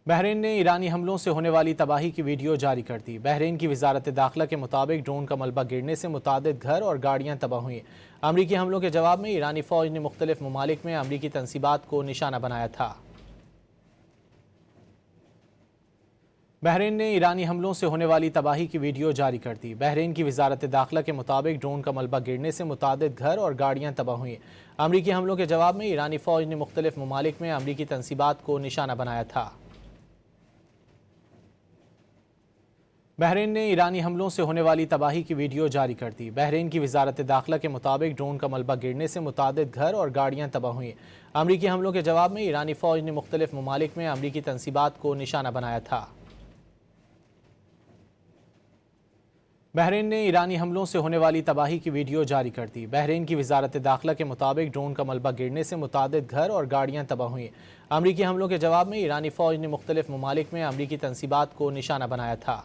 بحرین نے ایرانی حملوں سے ہونے والی تباہی کی ویڈیو جاری کر دی۔ بحرین کی وزارت داخلہ کے مطابق ڈرون کا ملبہ گرنے سے متعدد گھر اور گاڑیاں تباہ ہوئیں۔ امریکی حملوں کے جواب میں ایرانی فوج نے مختلف ممالک میں امریکی تنصیبات کو نشانہ بنایا تھا۔ بحرین نے ایرانی حملوں سے ہونے والی تباہی کی ویڈیو جاری کر دی۔ بحرین کی وزارت داخلہ کے مطابق ڈرون کا ملبہ گرنے سے متعدد گھر اور گاڑیاں تباہ ہوئیں۔ امریکی حملوں کے جواب میں ایرانی فوج نے مختلف ممالک میں امریکی تنصیبات کو نشانہ بنایا تھا۔ بحرین نے ایرانی حملوں سے ہونے والی تباہی کی ویڈیو جاری کر دی۔ بحرین کی وزارت داخلہ کے مطابق ڈرون کا ملبہ گرنے سے متعدد گھر اور گاڑیاں تباہ ہوئیں۔ امریکی حملوں کے جواب میں ایرانی فوج نے مختلف ممالک میں امریکی تنصیبات کو نشانہ بنایا تھا۔ بحرین نے ایرانی حملوں سے ہونے والی تباہی کی ویڈیو جاری کر دی۔ بحرین کی وزارت داخلہ کے مطابق ڈرون کا ملبہ گرنے سے متعدد گھر اور گاڑیاں تباہ ہوئیں۔ امریکی حملوں کے جواب میں ایرانی فوج نے مختلف ممالک میں امریکی تنصیبات کو نشانہ بنایا تھا۔